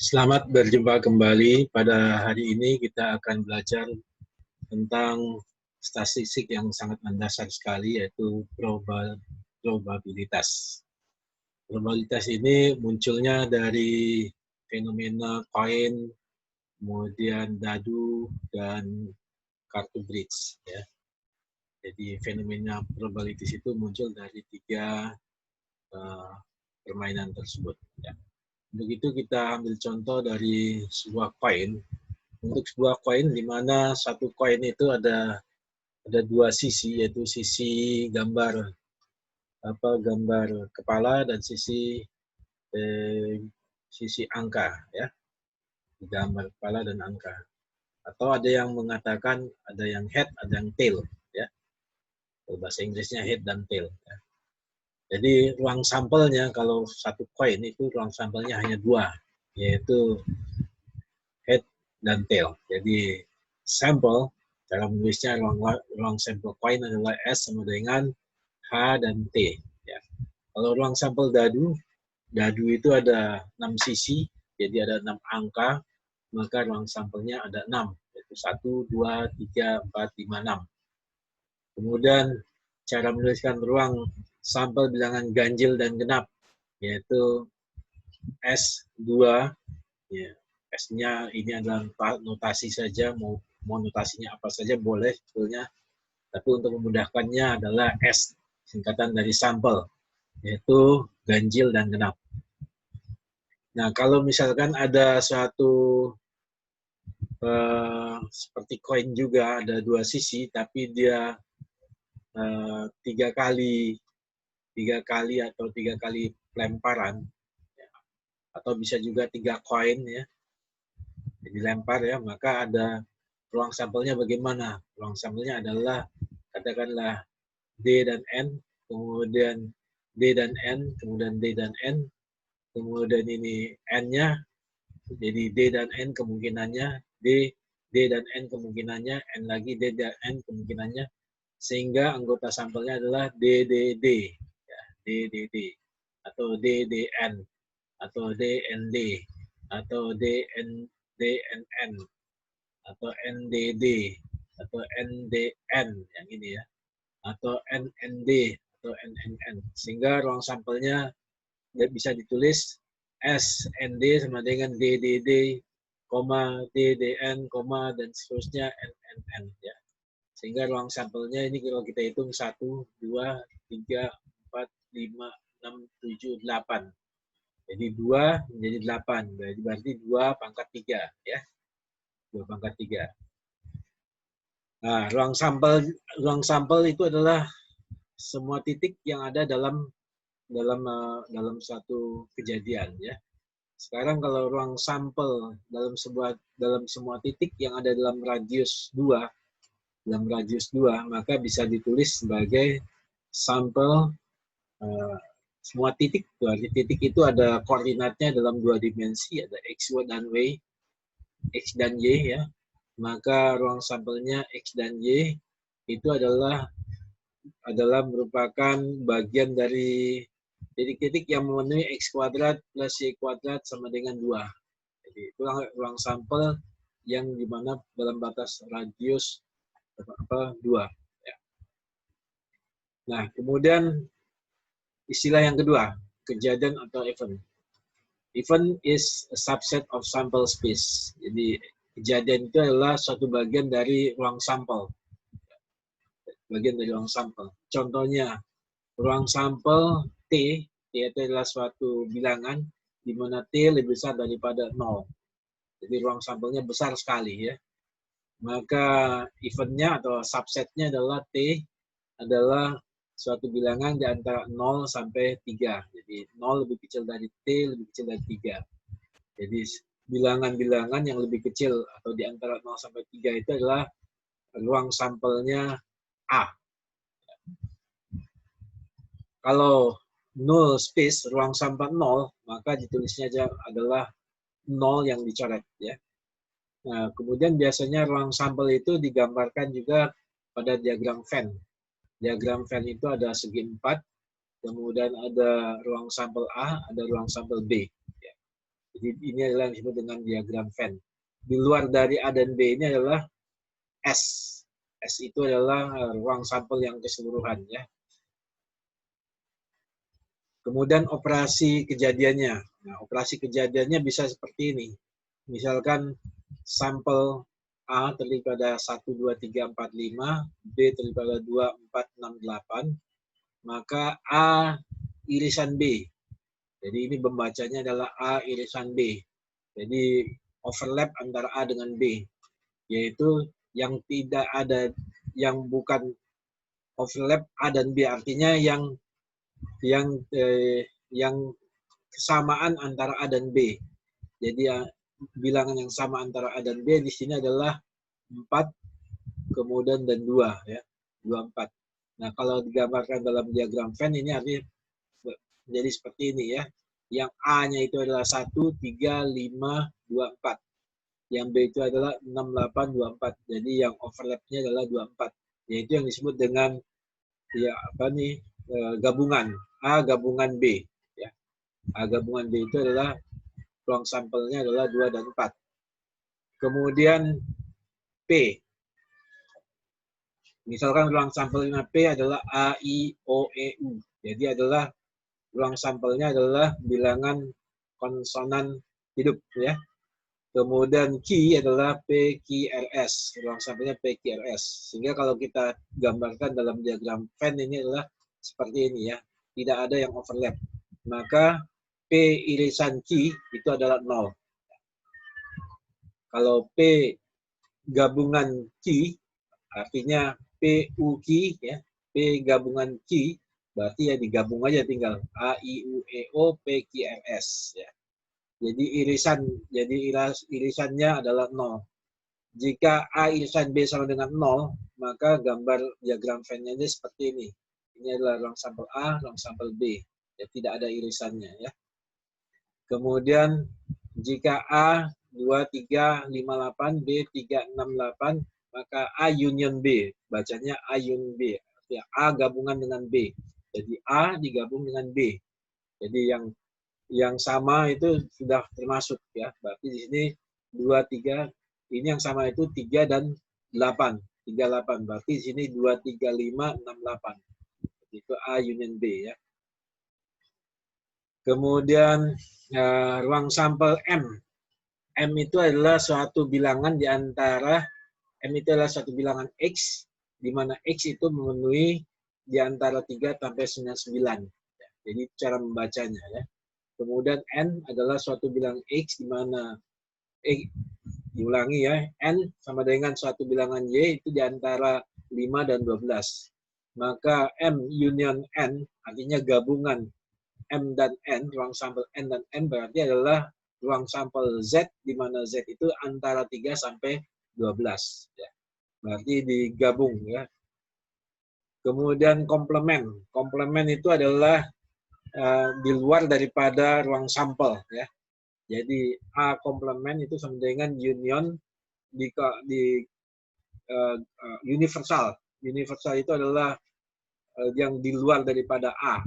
Selamat berjumpa kembali. Pada hari ini kita akan belajar tentang statistik yang sangat mendasar sekali, yaitu probabilitas. Probabilitas ini munculnya dari fenomena koin, kemudian dadu, dan kartu bridge. Ya. Jadi fenomena probabilitas itu muncul dari tiga permainan tersebut. Ya. Untuk itu kita ambil contoh dari sebuah koin. Untuk sebuah koin di mana satu koin itu ada dua sisi, yaitu sisi gambar kepala dan sisi angka, ya, gambar kepala dan angka. Atau ada yang mengatakan ada yang head, ada yang tail, ya. Bahasa Inggrisnya head dan tail. Ya. Jadi ruang sampelnya kalau satu koin itu ruang sampelnya hanya dua, yaitu head dan tail. Jadi sampel, cara menulisnya ruang sampel koin adalah S sama dengan H dan T. Ya. Kalau ruang sampel dadu itu ada 6 sisi, jadi ada 6 angka, maka ruang sampelnya ada 6, yaitu 1, 2, 3, 4, 5, 6. Kemudian cara menuliskan ruang sampel bilangan ganjil dan genap, yaitu S2, ya. S-nya ini adalah notasi saja, mau notasinya apa saja boleh sebetulnya, tapi untuk memudahkannya adalah S, singkatan dari sampel, yaitu ganjil dan genap. Nah, kalau misalkan ada suatu seperti koin juga ada dua sisi, tapi dia tiga kali atau tiga kali pelemparan, ya, atau bisa juga 3 koin, ya, dilempar, ya, maka ada ruang sampelnya bagaimana? Ruang sampelnya adalah katakanlah D dan N, kemudian D dan N, kemudian D dan N, kemudian ini N-nya, jadi D dan N kemungkinannya, D dan N kemungkinannya, N lagi D dan N kemungkinannya, sehingga anggota sampelnya adalah DDD, ya, DDD, atau DDN, atau DND, atau DNN, atau NDD, atau NDN, yang ini, ya, atau NND, atau NNN, sehingga ruang sampelnya bisa ditulis SND sama dengan DDD, DDN, dan seterusnya NNN, ya. Sehingga ruang sampelnya ini kalau kita hitung 1, 2, 3, 4, 5, 6, 7, 8. Jadi 2 menjadi 8. Berarti 2 pangkat 3, ya. 2 pangkat 3. Nah, ruang sampel itu adalah semua titik yang ada dalam satu kejadian, ya. Sekarang kalau ruang sampel dalam semua titik yang ada dalam radius 2, maka bisa ditulis sebagai sampel semua titik. Titik itu ada koordinatnya dalam 2 dimensi, ada X dan Y, X dan Y, ya. Maka ruang sampelnya X dan Y itu adalah merupakan bagian dari titik-titik yang memenuhi X kuadrat plus Y kuadrat sama dengan 2. Jadi itu ruang sampel yang dimana dalam batas radius 2. Ya. Nah, kemudian istilah yang kedua, kejadian atau event. Event is a subset of sample space. Jadi kejadian itu adalah suatu bagian dari ruang sampel. Contohnya, ruang sampel T, yaitu adalah suatu bilangan di mana T lebih besar daripada 0. Jadi ruang sampelnya besar sekali, ya. Maka eventnya atau subsetnya adalah T adalah suatu bilangan di antara 0 sampai 3. Jadi 0 lebih kecil dari T, lebih kecil dari 3. Jadi bilangan-bilangan yang lebih kecil atau di antara 0 sampai 3 itu adalah ruang sampelnya A. Kalau null space, ruang sampel 0, maka ditulisnya aja adalah 0 yang dicoret, ya. Nah, kemudian biasanya ruang sampel itu digambarkan juga pada diagram Venn. Diagram Venn itu ada segi 4, kemudian ada ruang sampel A, ada ruang sampel B. Ya. Jadi ini adalah yang disebut dengan diagram Venn. Di luar dari A dan B ini adalah S. S itu adalah ruang sampel yang keseluruhan ya. Kemudian operasi kejadiannya. Nah, operasi kejadiannya bisa seperti ini. Misalkan sampel A terdiri pada 1, 2, 3, 4, 5, B terdiri pada 2, 4, 6, 8, maka A irisan B. Jadi ini pembacanya adalah A irisan B. Jadi overlap antara A dengan B, yaitu yang tidak ada, yang bukan overlap A dan B, artinya yang kesamaan antara A dan B. Jadi bilangan yang sama antara A dan B di sini adalah 4, kemudian dan 2 ya. 2, 4. Nah, kalau digambarkan dalam diagram Venn ini artinya jadi seperti ini ya. Yang A-nya itu adalah 1, 3, 5, 2, 4. Yang B itu adalah 6, 8, 2, 4. Jadi yang overlap-nya adalah 2, 4. Yaitu yang disebut dengan ya gabungan A gabungan B ya. A gabungan B itu adalah ruang sampelnya adalah 2 dan 4. Kemudian P. Misalkan ruang sampelnya P adalah A, I, O, E, U. Jadi adalah ruang sampelnya adalah bilangan konsonan hidup ya. Kemudian Q adalah P, Q, R, S. Ruang sampelnya P, Q, R, S. Sehingga kalau kita gambarkan dalam diagram Venn ini adalah seperti ini ya. Tidak ada yang overlap. Maka P irisan Q itu adalah 0. Kalau P gabungan Q, artinya P, U, Q, ya. P gabungan Q, berarti ya digabung aja tinggal. A, I, U, E, O, P, Q, R, S. Ya. Jadi irisannya adalah 0. Jika A irisan B sama dengan 0, maka gambar diagram Venn-nya seperti ini. Ini adalah ruang sampel A, ruang sampel B. Ya, tidak ada irisannya. Ya. Kemudian jika A 2, 3, 5, 8, B 3, 6, 8, maka A union B. Bacanya A union B. Ya, A gabungan dengan B. Jadi A digabung dengan B. Jadi yang sama itu sudah termasuk ya. Berarti di sini 2, 3, ini yang sama itu 3 dan 8. 3, 8. Berarti di sini 2, 3, 5, 6, 8. Itu A union B ya. Kemudian ruang sampel M. M itu adalah suatu bilangan di antara M itu adalah suatu bilangan X, di mana X itu memenuhi di antara 3 sampai 99. Jadi cara membacanya ya. Kemudian N adalah suatu bilangan X di mana diulangi ya, N sama dengan suatu bilangan Y itu di antara 5 dan 12. Maka M union N artinya gabungan M dan N, ruang sampel N dan M berarti adalah ruang sampel Z, di mana Z itu antara 3 sampai 12. Ya. Berarti digabung. Ya. Kemudian komplement. Komplement itu adalah di luar daripada ruang sampel. Ya. Jadi A komplement itu sama dengan union di universal. Universal itu adalah yang di luar daripada A.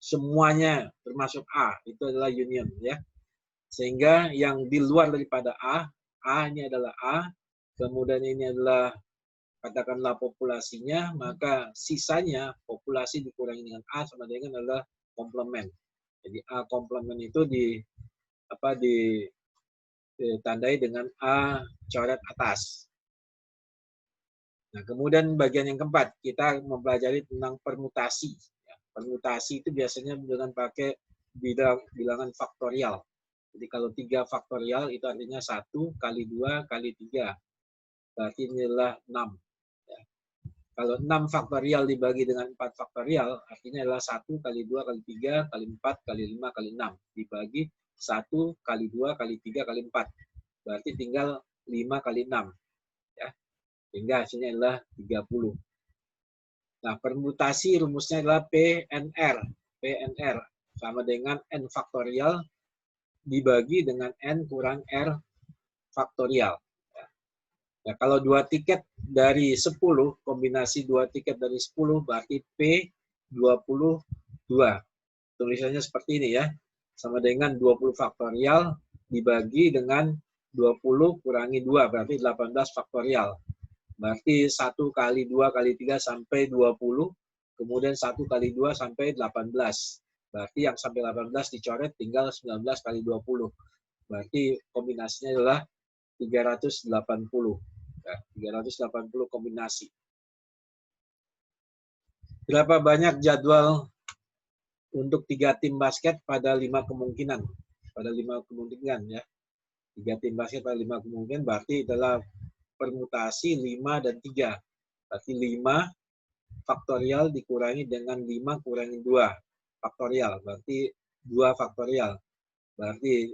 Semuanya termasuk A, itu adalah union. Ya. Sehingga yang di luar daripada A ini adalah A, kemudian ini adalah katakanlah populasinya, maka sisanya populasi dikurangi dengan A sama dengan adalah komplement. Jadi A komplement itu ditandai dengan A coret atas. Nah, kemudian bagian yang keempat, kita mempelajari tentang permutasi. Permutasi itu biasanya dengan pakai bilangan faktorial. Jadi kalau 3 faktorial itu artinya 1 kali 2 kali 3. Berarti ini adalah 6. Ya. Kalau 6 faktorial dibagi dengan 4 faktorial, artinya adalah 1 kali 2 kali 3 kali 4 kali 5 kali 6. Dibagi 1 kali 2 kali 3 kali 4. Berarti tinggal 5 kali 6. Ya. Sehingga hasilnya adalah 30. Nah, permutasi rumusnya adalah PNR. PNR sama dengan N faktorial dibagi dengan N kurang R faktorial. Ya, kalau 2 tiket dari 10, kombinasi 2 tiket dari 10 berarti P22. Tulisannya seperti ini ya. sama dengan 20 faktorial dibagi dengan 20 kurangi 2, berarti 18 faktorial. Berarti 1 kali 2 kali 3 sampai 20, kemudian 1 kali 2 sampai 18. Berarti yang sampai 18 dicoret, tinggal 19 kali 20. Berarti kombinasinya adalah 380. Ya, 380 kombinasi. Berapa banyak jadwal untuk 3 tim basket pada 5 kemungkinan? Pada 5 kemungkinan ya. 3 tim basket pada 5 kemungkinan berarti adalah permutasi 5 dan 3. Berarti 5 faktorial dikurangi dengan 5 kurangi 2 faktorial. Berarti 2 faktorial. Berarti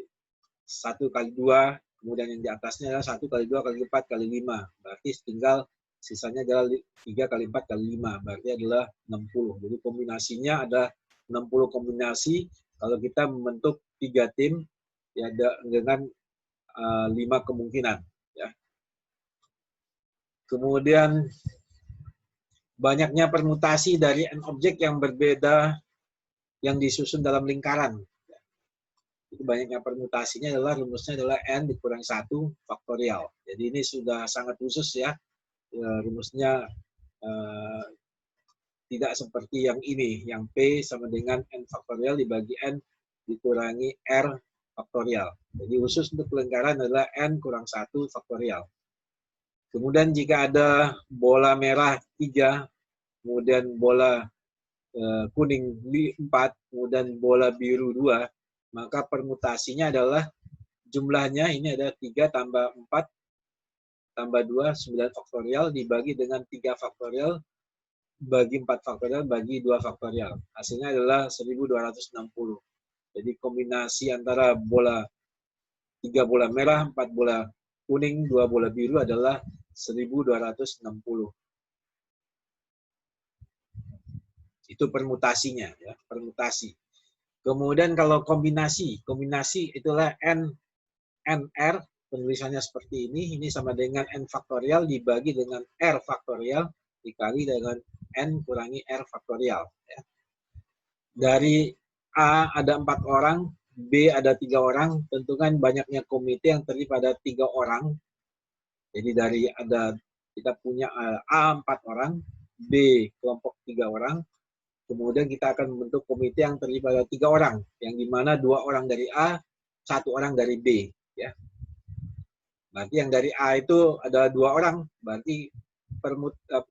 1 kali 2, kemudian yang di atasnya adalah 1 kali 2 kali 4 kali 5. Berarti tinggal sisanya adalah 3 kali 4 kali 5. Berarti adalah 60. Jadi kombinasinya ada 60 kombinasi kalau kita membentuk 3 tim ya dengan 5 kemungkinan. Ya. Kemudian banyaknya permutasi dari n objek yang berbeda yang disusun dalam lingkaran. Itu banyaknya permutasinya adalah rumusnya adalah n dikurang 1 faktorial. Jadi ini sudah sangat khusus ya. Rumusnya tidak seperti yang ini, yang P sama dengan n faktorial dibagi n dikurangi r faktorial. Jadi khusus untuk lingkaran adalah n kurang 1 faktorial. Kemudian jika ada bola merah 3, kemudian bola kuning 4, kemudian bola biru 2, maka permutasinya adalah jumlahnya ini ada 3 tambah 4 tambah 2, 9 faktorial dibagi dengan 3 faktorial bagi 4 faktorial bagi 2 faktorial. Hasilnya adalah 1260. Jadi kombinasi antara 3 bola merah, 4 bola kuning, 2 bola biru adalah 1260. Itu permutasinya ya, permutasi. Kemudian kalau kombinasi itulah NR, penulisannya seperti ini sama dengan N faktorial dibagi dengan R faktorial dikali dengan N kurangi R faktorial. Ya. Dari A ada 4 orang, B ada 3 orang, tentukan banyaknya komite yang terdiri pada 3 orang. Jadi dari kita punya A 4 orang, B kelompok 3 orang, kemudian kita akan membentuk komite yang terdiri pada 3 orang, yang dimana 2 orang dari A, 1 orang dari B. Ya. Berarti yang dari A itu ada 2 orang, berarti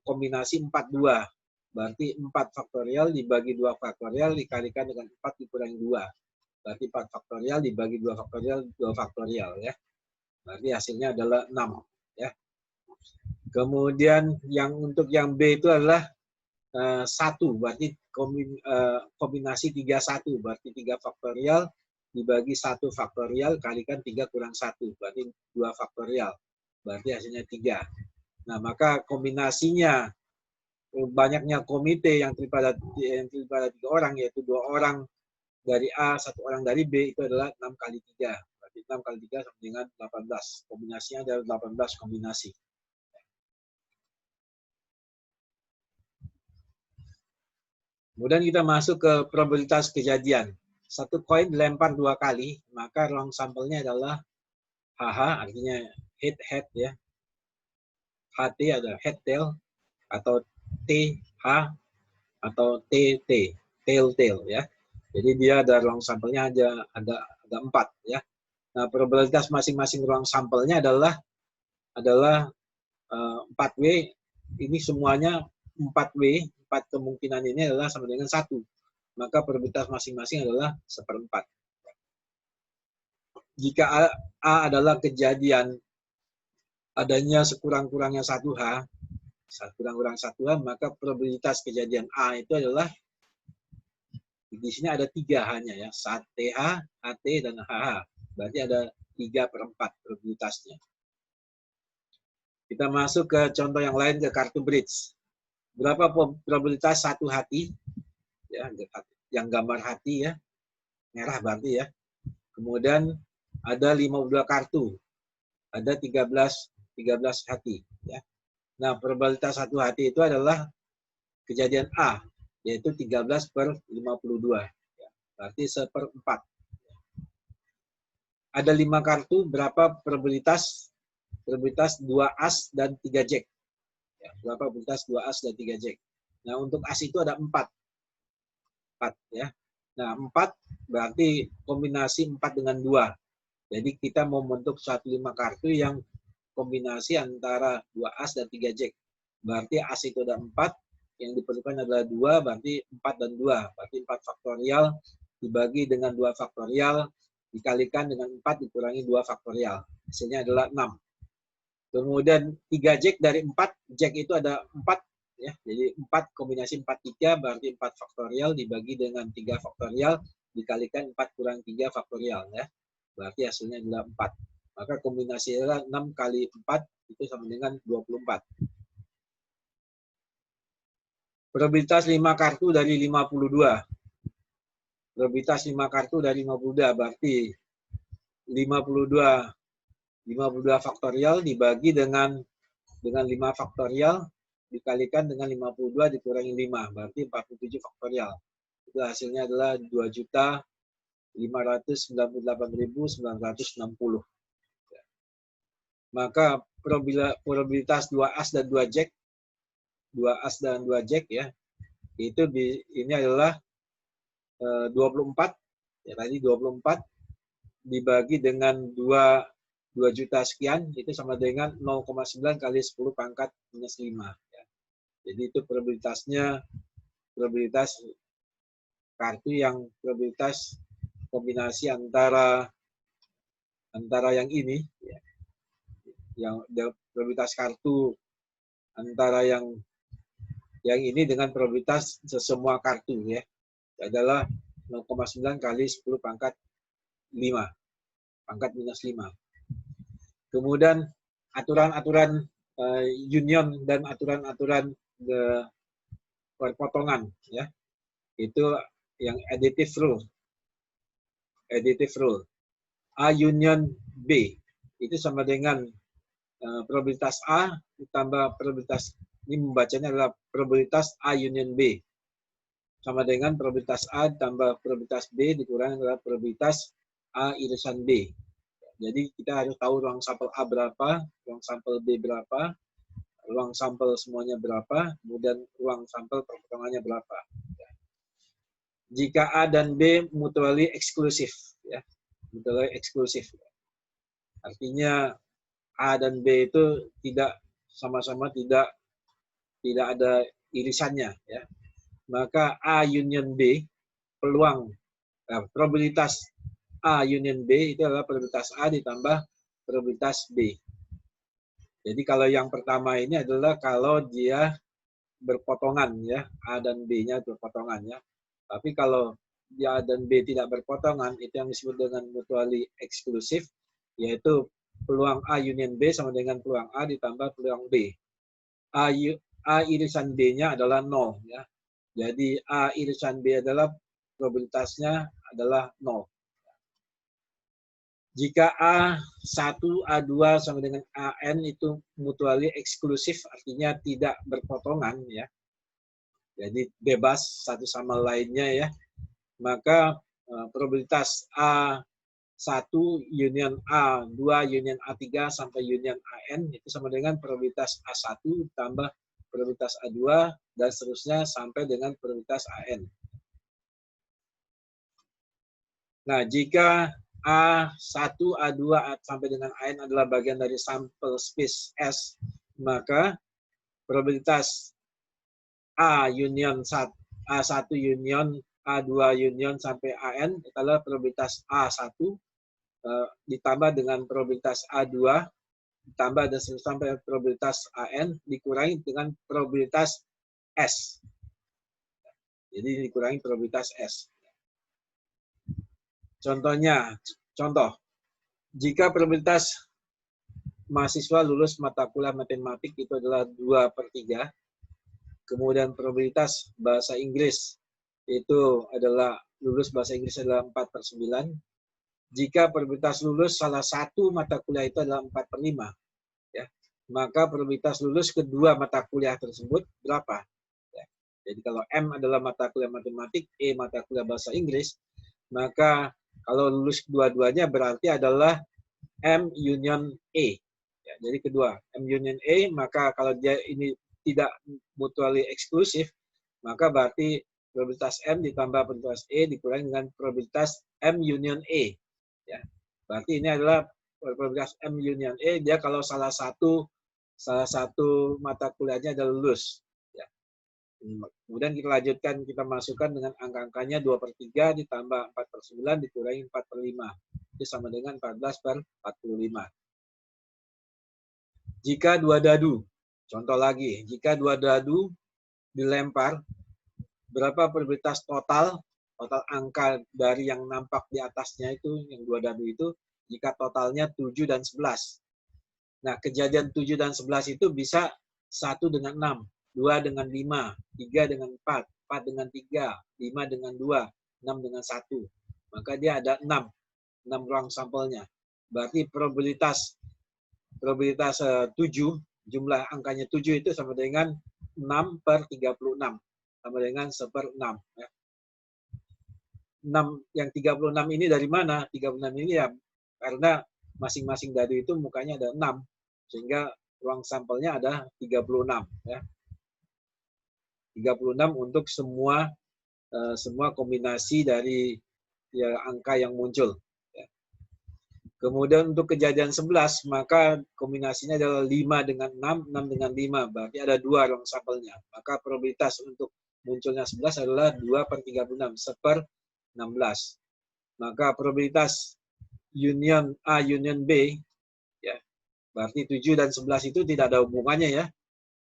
kombinasi 42. Berarti 4 faktorial dibagi 2 faktorial dikalikan dengan 4 dikurangi 2. Berarti 4 faktorial dibagi 2 faktorial, 2 faktorial. Ya. Berarti hasilnya adalah 6. Ya. Kemudian untuk yang B itu adalah 1, berarti kombinasi 31, berarti 3 faktorial dibagi 1 faktorial kalikan 3 kurang 1, berarti 2 faktorial. Berarti hasilnya 3. Nah, maka kombinasinya banyaknya komite yang terdiri pada 3 orang, yaitu 2 orang dari A, 1 orang dari B, itu adalah 6 kali 3. Berarti 6 kali 3 sama dengan 18. Kombinasinya adalah 18 kombinasi. Kemudian kita masuk ke probabilitas kejadian. 1 koin dilempar 2 kali, maka ruang sampelnya adalah HH, artinya head ya. HT ada head tail, atau TH, atau TT, tail ya. Jadi dia ada ruang sampelnya ada 4 ya. Nah, probabilitas masing-masing ruang sampelnya adalah 4W. Ini semuanya 4W, 4 kemungkinan ini adalah sama dengan 1. Maka probabilitas masing-masing adalah 1/4. Jika A adalah kejadian adanya sekurang-kurangnya 1H, maka probabilitas kejadian A itu adalah di sini ada 3 hanya ya, TH, HT, dan HH. Berarti ada 3/4 probabilitasnya. Kita masuk ke contoh yang lain, ke kartu bridge. Berapa probabilitas 1 hati? Ya, yang gambar hati ya, merah berarti ya. Kemudian ada 52 kartu, ada 13 hati. Ya. Nah, probabilitas 1 hati itu adalah kejadian A, yaitu 13/52. Ya. Berarti 1/4. ada 5 kartu, berapa probabilitas 2 as dan 3 jack. Ya, berapa probabilitas 2 as dan 3 jack. Nah, untuk as itu ada 4. 4 ya. Nah, 4 berarti kombinasi 4 dengan 2. Jadi kita mau membentuk suatu 5 kartu yang kombinasi antara 2 as dan 3 jack. Berarti as itu ada 4, yang diperlukan adalah 2, berarti 4 dan 2. Berarti 4 faktorial dibagi dengan 2 faktorial, dikalikan dengan 4 dikurangi 2 faktorial. Hasilnya adalah 6. Kemudian 3 jack dari 4, jack itu ada 4, ya. Jadi 4 kombinasi 4, 3, berarti 4 faktorial dibagi dengan 3 faktorial, dikalikan 4 kurang 3 faktorial. Ya. Berarti hasilnya adalah 4. Maka kombinasi adalah 6 kali 4, itu sama dengan 24. Probabilitas 5 kartu dari 52. Probabilitas 5 kartu dari 52 berarti 52 faktorial dibagi dengan 5 faktorial dikalikan dengan 52 dikurangi 5 berarti 47 faktorial. Itu hasilnya adalah 2.598.960. Maka probabilitas 2 as dan 2 jack, 2 as dan 2 jack ya. Itu ini adalah 24, ya tadi 24 dibagi dengan 2 juta sekian, itu sama dengan 0,9 kali 10 pangkat minus 5. Ya. Jadi itu probabilitasnya, probabilitas kartu yang probabilitas kombinasi antara yang ini, ya, yang probabilitas kartu antara yang ini dengan probabilitas semua kartu ya. Adalah 0,9 kali 10 pangkat 5. Pangkat minus 5. Kemudian aturan-aturan union dan aturan-aturan perpotongan ya. Itu yang additive rule. Additive rule. A union B itu sama dengan probabilitas A ditambah probabilitas, ini membacanya adalah probabilitas A union B sama dengan probabilitas A tambah probabilitas B dikurangi adalah probabilitas A irisan B. Jadi kita harus tahu ruang sampel A berapa, ruang sampel B berapa, ruang sampel semuanya berapa, kemudian ruang sampel perpotongannya berapa. Jika A dan B mutually eksklusif, ya, mutually eksklusif. Artinya A dan B itu tidak sama-sama tidak ada irisannya, ya. Maka A union B, peluang probabilitas A union B itu adalah probabilitas A ditambah probabilitas B. Jadi kalau yang pertama ini adalah kalau dia berpotongan ya, A dan B-nya berpotongan ya. Tapi kalau dia A dan B tidak berpotongan, itu yang disebut dengan mutually eksklusif, yaitu peluang A union B sama dengan peluang A ditambah peluang B. A irisan B-nya adalah 0 ya. Jadi A irisan B adalah probabilitasnya adalah 0. Jika A1, A2 sama dengan AN itu mutually eksklusif, artinya tidak berpotongan ya. Jadi bebas satu sama lainnya ya. Maka probabilitas A1 union A2 union A3 sampai union AN itu sama dengan probabilitas A1 tambah probabilitas A2 dan seterusnya sampai dengan probabilitas AN. Nah, jika A1, A2 sampai dengan AN adalah bagian dari sampel space S, maka probabilitas A union A1 union A2 union sampai AN adalah probabilitas A1 ditambah dengan probabilitas A2 ditambah dan sampai probabilitas AN dikurangi dengan probabilitas S. Jadi dikurangi probabilitas S. Contoh, jika probabilitas mahasiswa lulus mata kuliah matematik itu adalah 2/3, kemudian probabilitas bahasa Inggris itu adalah lulus bahasa Inggris adalah 4/9, jika probabilitas lulus salah satu mata kuliah itu adalah 4/5, ya, maka probabilitas lulus kedua mata kuliah tersebut berapa? Ya. Jadi kalau M adalah mata kuliah matematik, E mata kuliah bahasa Inggris, maka Kalau lulus dua-duanya berarti adalah M union A. Ya, jadi kedua, M union A, maka kalau dia ini tidak mutually eksklusif, maka berarti probabilitas M ditambah probabilitas E dikurangi dengan probabilitas M union E. Ya. Berarti ini adalah probabilitas M union E, dia kalau salah satu mata kuliahnya adalah lulus. Ya. Kemudian kita lanjutkan, kita masukkan dengan angka-angkanya 2/3 ditambah 4/9 dikurangi 4/5. Itu sama dengan 14/45. Jika dua dadu, contoh lagi, jika dua dadu dilempar, berapa probabilitas total angka dari yang nampak di atasnya itu, yang dua dadu itu, jika totalnya 7 dan 11. Nah, kejadian 7 dan 11 itu bisa 1 dengan 6, 2 dengan 5, 3 dengan 4, 4 dengan 3, 5 dengan 2, 6 dengan 1. Maka dia ada 6 ruang sampelnya. Berarti probabilitas 7, jumlah angkanya 7 itu sama dengan 6/36. Sama dengan 1/6. Ya. 6, yang 36 ini dari mana? 36 ini ya karena masing-masing dadu itu mukanya ada 6. Sehingga ruang sampelnya ada 36. Ya. 36 untuk semua kombinasi dari ya, angka yang muncul. Kemudian untuk kejadian 11, maka kombinasinya adalah 5 dengan 6, 6 dengan 5. Berarti ada 2 ruang sampelnya. Maka probabilitas untuk munculnya 11 adalah 2/36, 1/16. Maka probabilitas union A, union B, ya, berarti 7 dan 11 itu tidak ada hubungannya ya.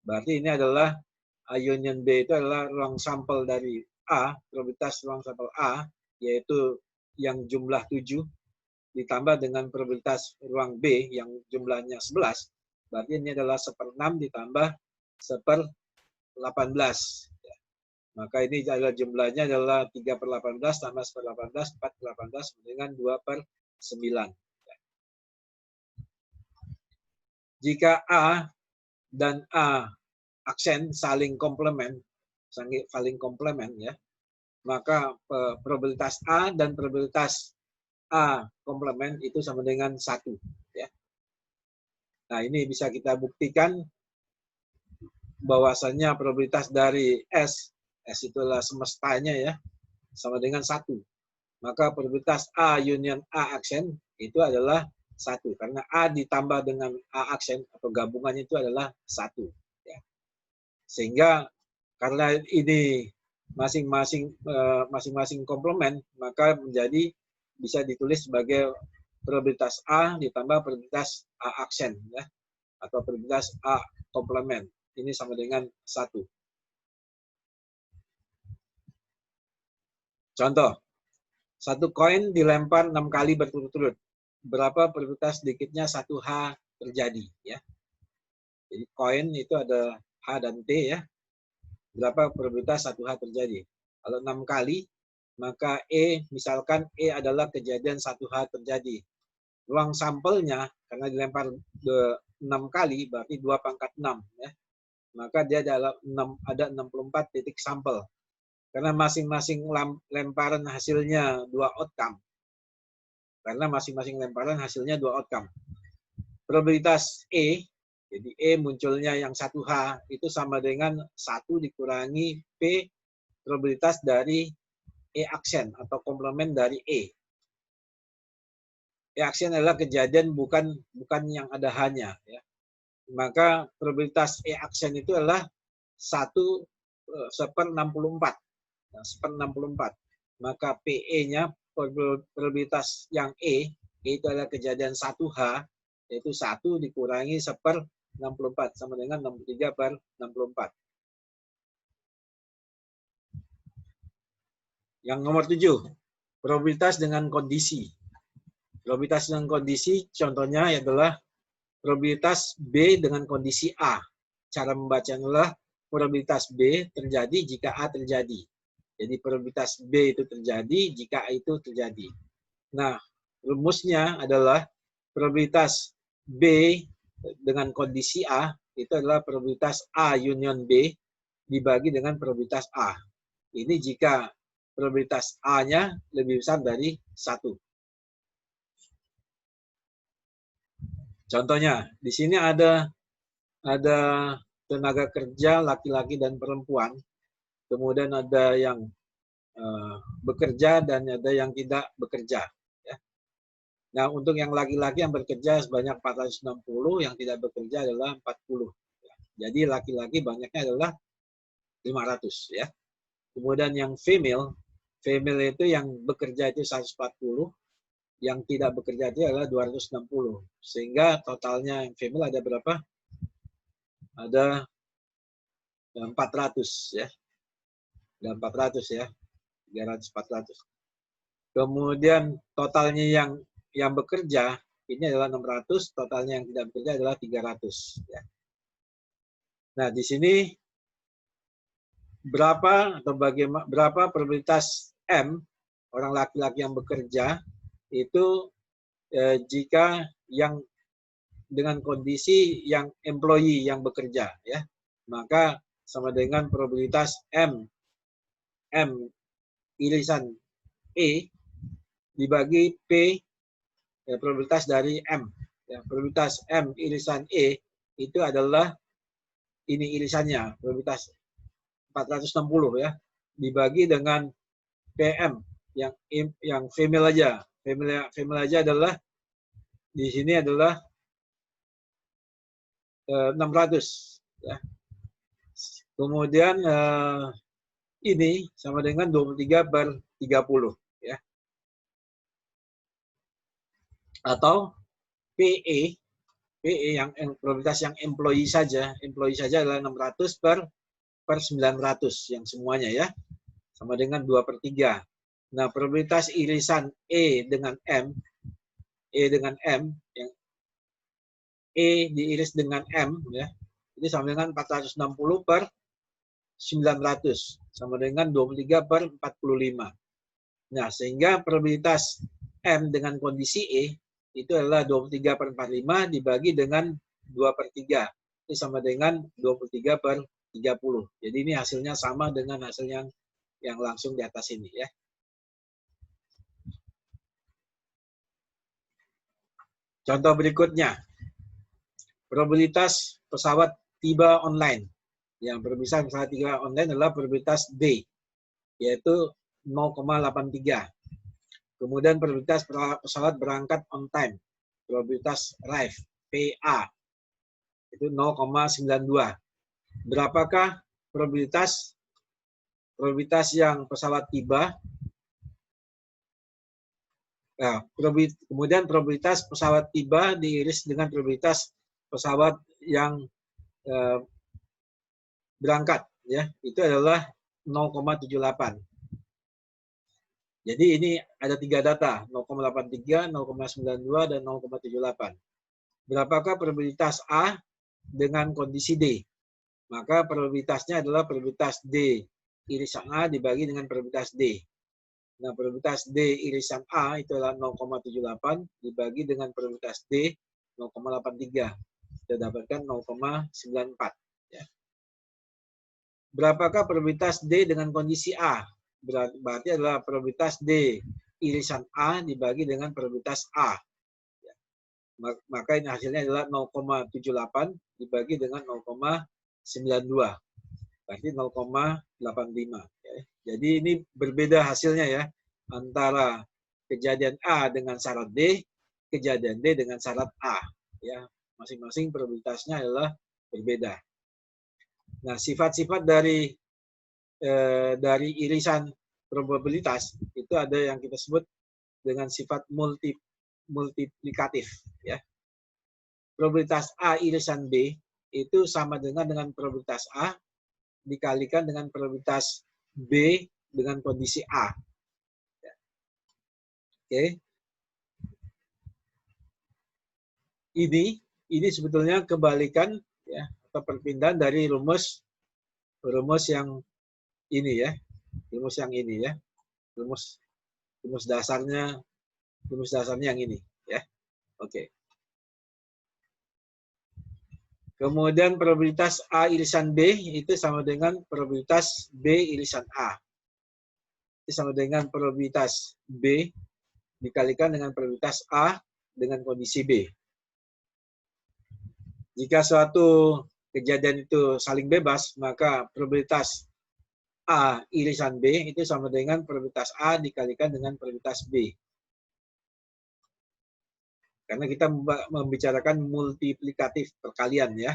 Berarti ini adalah A union B itu adalah ruang sampel dari A, probabilitas ruang sampel A, yaitu yang jumlah 7, ditambah dengan probabilitas ruang B yang jumlahnya 11, berarti ini adalah 1/6 ditambah 1/18. Ya. Maka ini adalah jumlahnya adalah 3/18 tambah 1/18, 4/18 dengan 2/9. Ya. Jika A dan A aksen saling komplement ya, maka probabilitas A dan probabilitas A komplement itu sama dengan 1. Ya. Nah, ini bisa kita buktikan bahwasannya probabilitas dari S itu adalah semestanya ya, sama dengan 1. Maka probabilitas A union A aksen itu adalah 1. Karena A ditambah dengan A aksen atau gabungannya itu adalah 1. Ya. Sehingga karena ini masing-masing komplement, maka menjadi bisa ditulis sebagai probabilitas A ditambah probabilitas A aksen ya, atau probabilitas A komplement. Ini sama dengan 1. Contoh, satu koin dilempar 6 kali berturut-turut. Berapa probabilitas sedikitnya 1H terjadi ya. Jadi koin itu ada H dan T ya. Berapa probabilitas 1H terjadi? Kalau 6 kali, maka misalkan E adalah kejadian 1H terjadi. Ruang sampelnya, karena dilempar 6 kali, berarti 2/6. Ya. Maka dia ada 64 titik sampel. Karena masing-masing lemparan hasilnya 2 outcome. Karena masing-masing lemparan hasilnya 2 outcome. Probabilitas jadi munculnya yang 1H, itu sama dengan 1 dikurangi P probabilitas dari E aksen atau komplement dari E. E aksen adalah kejadian bukan yang ada hanya. Ya. Maka probabilitas E aksen itu adalah 1/64. Nah, 1/64. Maka PE-nya probabilitas yang itu adalah kejadian 1H, yaitu 1 dikurangi 1/64 sama dengan 63/64. Yang nomor 7, probabilitas dengan kondisi. Probabilitas dengan kondisi contohnya adalah probabilitas B dengan kondisi A. Cara membacanya adalah probabilitas B terjadi jika A terjadi. Jadi probabilitas B itu terjadi jika A itu terjadi. Nah, rumusnya adalah probabilitas B dengan kondisi A itu adalah probabilitas A union B dibagi dengan probabilitas A. Ini jika probabilitas A-nya lebih besar dari 1. Contohnya, di sini ada tenaga kerja laki-laki dan perempuan, kemudian ada yang bekerja dan ada yang tidak bekerja. Ya. Nah, untuk yang laki-laki yang bekerja sebanyak 460, yang tidak bekerja adalah 40. Ya. Jadi laki-laki banyaknya adalah 500. Ya. Kemudian yang female itu yang bekerja itu 140, yang tidak bekerja itu adalah 260. Sehingga totalnya yang female ada berapa? Ada 400 ya. Ada 400 ya. 300, 400. Kemudian totalnya yang bekerja ini adalah 600, totalnya yang tidak bekerja adalah 300 ya. Nah, di sini berapa probabilitas M orang laki-laki yang bekerja itu jika yang dengan kondisi yang employee yang bekerja ya, maka sama dengan probabilitas M irisan E dibagi P probabilitas dari M. Ya, probabilitas M irisan E itu adalah ini irisannya, probabilitas 460 ya, dibagi dengan PM yang female aja. Female aja adalah di sini adalah 600 ya. Kemudian ini sama dengan 23/30 ya. Atau PE yang probabilitas yang employee saja adalah 600 per 900 yang semuanya ya. Sama dengan 2/3. Nah, probabilitas irisan E dengan M yang E diiris dengan M ya. Ini sama dengan 460 per 900 sama dengan 23/45. Nah, sehingga probabilitas M dengan kondisi E itu adalah 23/45 dibagi dengan 2/3. Itu sama dengan 23/30. Jadi ini hasilnya sama dengan hasil yang langsung di atas ini ya. Contoh berikutnya. Probabilitas pesawat tiba online. Yang probabilitas pesawat tiba online adalah probabilitas D, yaitu 0,83. Kemudian probabilitas pesawat berangkat on time, probabilitas arrive, PA, itu 0,92. Berapakah probabilitas yang pesawat tiba? Nah, kemudian probabilitas pesawat tiba diiris dengan probabilitas pesawat yang berangkat, ya, itu adalah 0,78. Jadi ini ada 3 data, 0,83, 0,92, dan 0,78. Berapakah probabilitas A dengan kondisi D? Maka probabilitasnya adalah probabilitas D irisan A dibagi dengan probabilitas D. Nah, probabilitas D irisan A itu adalah 0,78 dibagi dengan probabilitas D 0,83. Kita dapatkan 0,94. Ya. Berapakah probabilitas D dengan kondisi A? Berarti adalah probabilitas D irisan A dibagi dengan probabilitas A. Ya. Maka ini hasilnya adalah 0,78 dibagi dengan 0,92. Berarti 0,85. Ya. Jadi ini berbeda hasilnya ya, antara kejadian A dengan syarat D, kejadian D dengan syarat A. Ya, masing-masing probabilitasnya adalah berbeda. Nah, sifat-sifat dari irisan probabilitas itu ada yang kita sebut dengan sifat multiplikatif. Ya. Probabilitas A irisan B itu sama dengan probabilitas A dikalikan dengan probabilitas B dengan kondisi A. Ya. Oke. Ini sebetulnya kebalikan ya, atau perpindahan dari rumus yang ini ya, rumus dasarnya yang ini ya. Oke. Kemudian probabilitas A irisan B itu sama dengan probabilitas B irisan A. sama dengan probabilitas B dikalikan dengan probabilitas A dengan kondisi B. Jika suatu kejadian itu saling bebas, maka probabilitas A irisan B itu sama dengan probabilitas A dikalikan dengan probabilitas B. Karena kita membicarakan multiplikatif perkalian ya.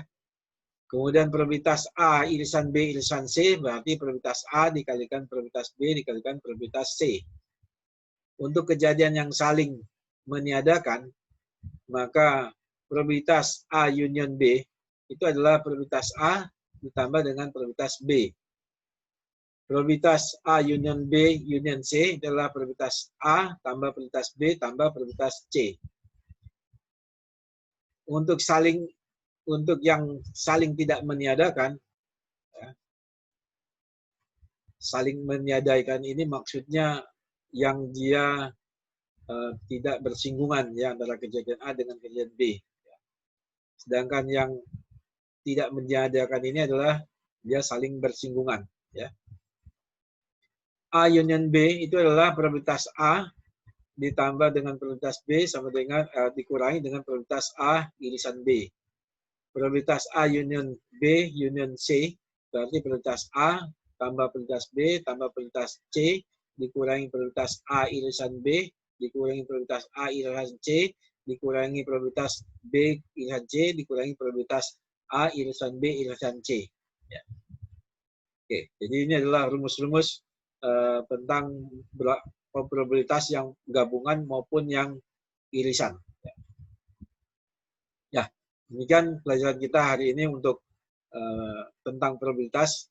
Kemudian probabilitas A irisan B irisan C berarti probabilitas A dikalikan probabilitas B dikalikan probabilitas C. Untuk kejadian yang saling meniadakan, maka probabilitas A union B itu adalah probabilitas A ditambah dengan probabilitas B. Probabilitas A union B union C adalah probabilitas A tambah probabilitas B tambah probabilitas C. Untuk yang saling tidak meniadakan, ya, saling meniadakan ini maksudnya yang dia tidak bersinggungan ya antara kejadian A dengan kejadian B. Sedangkan yang tidak meniadakan ini adalah dia saling bersinggungan. Ya. A union B itu adalah probabilitas A ditambah dengan probabilitas B sama dengan dikurangi dengan probabilitas A irisan B. Probabilitas A union B union C berarti probabilitas A tambah probabilitas B tambah probabilitas C dikurangi probabilitas A irisan B dikurangi probabilitas A irisan C dikurangi probabilitas B irisan C dikurangi probabilitas A irisan B irisan C. Ya. Oke, jadi ini adalah rumus-rumus tentang probabilitas yang gabungan maupun yang irisan. Ya, demikian pelajaran kita hari ini untuk tentang probabilitas.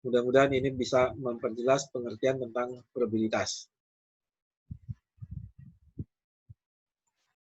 Mudah-mudahan ini bisa memperjelas pengertian tentang probabilitas.